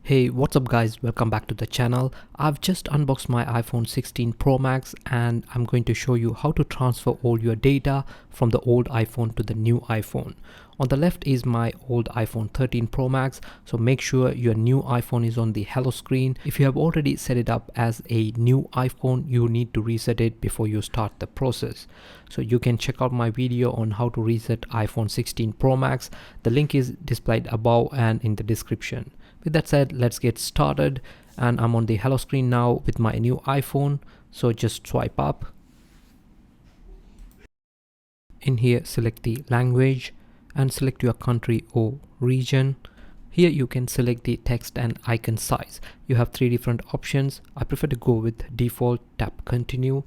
Hey, what's up guys, welcome back to the channel. I've just unboxed my iPhone 16 Pro Max and I'm going to show you how to transfer all your data from the old iPhone to the new iPhone. On the left is my old iPhone 13 Pro Max, so make sure your new iPhone is on the hello screen. If you have already set it up as a new iPhone, you need to reset it before you start the process. So you can check out my video on how to reset iPhone 16 Pro Max. The link is displayed above and in the description. With that said, let's get started, and I'm on the hello screen now with my new iPhone. So just swipe up. In here, select the language and select your country or region. Here you can select the text and icon size. You have three different options. I prefer to go with default. Tap continue.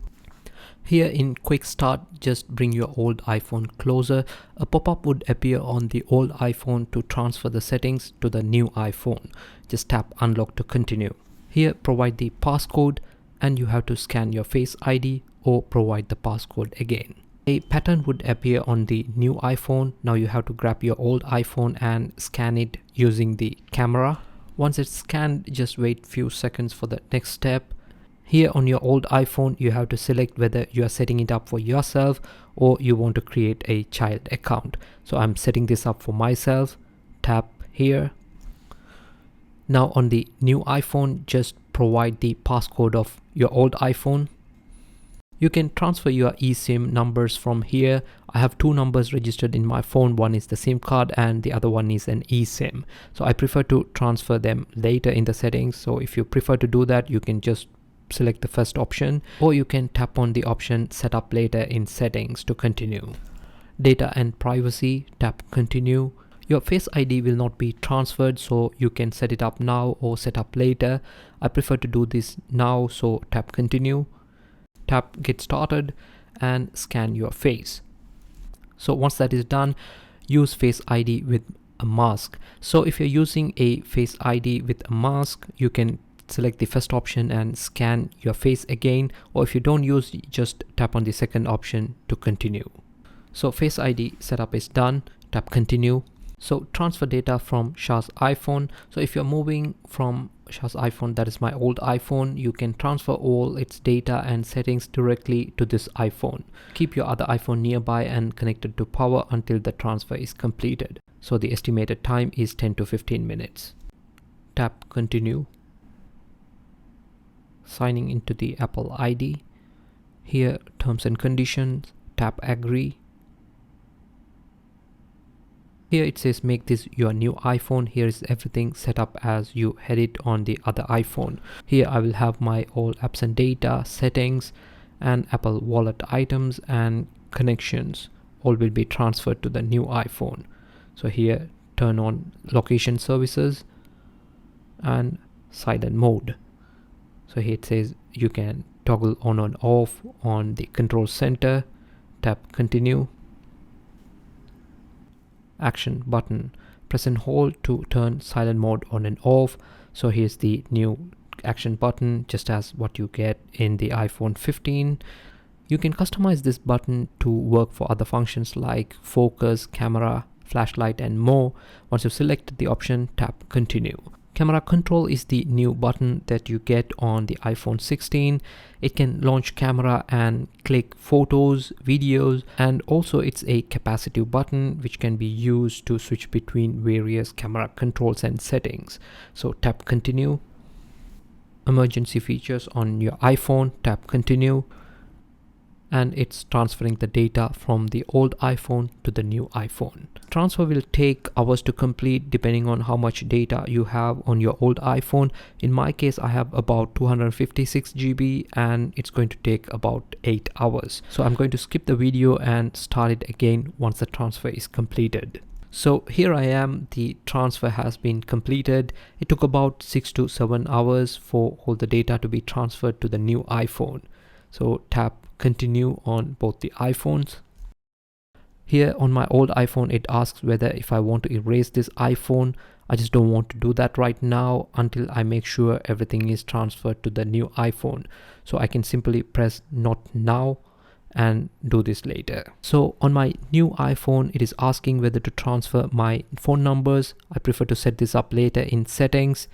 Here in quick start, just bring your old iPhone closer. A pop-up would appear on the old iPhone to transfer the settings to the new iPhone. Just tap unlock to continue. Here provide the passcode and you have to scan your Face ID or provide the passcode again. A pattern would appear on the new iPhone. Now you have to grab your old iPhone and scan it using the camera. Once it's scanned, just wait few seconds for the next step. Here on your old iPhone, you have to select whether you are setting it up for yourself or you want to create a child account. So I'm setting this up for myself. Tap here. Now on the new iPhone, just provide the passcode of your old iPhone. You can transfer your eSIM numbers from here. I have two numbers registered in my phone. One is the SIM card and the other one is an eSIM. So I prefer to transfer them later in the settings. So if you prefer to do that, you can just select the first option, or you can tap on the option set up later in settings to continue. Data and privacy, tap continue. Your Face ID will not be transferred, so you can set it up now or set up later. I prefer to do this now, so tap continue. Tap get started and scan your face. So once that is done, use Face ID with a mask. So if you're using a Face ID with a mask, you can select the first option and scan your face again, or if you don't use, just tap on the second option to continue. So Face ID setup is done. Tap continue. So transfer data from Shah's iPhone. So if you're moving from Shah's iPhone, that is my old iPhone, you can transfer all its data and settings directly to this iPhone. Keep your other iPhone nearby and connected to power until the transfer is completed. So the estimated time is 10 to 15 minutes. Tap continue. Signing into the Apple ID. Here terms and conditions, tap agree. Here it says make this your new iPhone. Here is everything set up as you had it on the other iPhone. Here I will have my all apps and data, settings and Apple Wallet items and connections. All will be transferred to the new iPhone. So here turn on location services and silent mode. So here it says you can toggle on and off on the control center. Tap continue. Action button. Press and hold to turn silent mode on and off. So here's the new action button, just as what you get in the iPhone 15. You can customize this button to work for other functions like focus, camera, flashlight and more. Once you've selected the option, tap continue. Camera control is the new button that you get on the iPhone 16. It can launch camera and click photos, videos, and also it's a capacitive button which can be used to switch between various camera controls and settings. So tap continue. Emergency features on your iPhone, tap continue. And it's transferring the data from the old iPhone to the new iPhone. Transfer will take hours to complete depending on how much data you have on your old iPhone. In my case, I have about 256 GB and it's going to take about 8 hours. So I'm going to skip the video and start it again once the transfer is completed. So here I am, the transfer has been completed. It took about 6 to 7 hours for all the data to be transferred to the new iPhone. So tap continue on both the iPhones. Here on my old iPhone, it asks whether if I want to erase this iPhone. I just don't want to do that right now until I make sure everything is transferred to the new iPhone. So I can simply press not now and do this later. So on my new iPhone, it is asking whether to transfer my phone numbers. I prefer to set this up later in settings.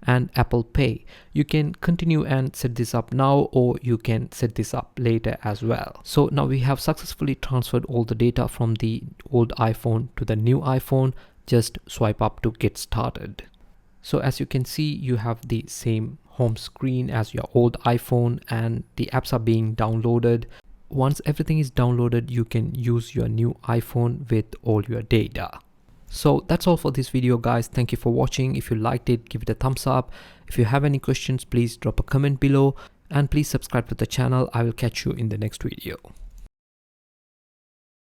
and Apple Pay. You can continue and set this up now, or you can set this up later as well. So now we have successfully transferred all the data from the old iPhone to the new iPhone. Just swipe up to get started. So as you can see, you have the same home screen as your old iPhone and the apps are being downloaded. Once everything is downloaded, you can use your new iPhone with all your data. So that's all for this video, guys. Thank you for watching. If you liked it, give it a thumbs up. If you have any questions, please drop a comment below and please subscribe to the channel. I will catch you in the next video.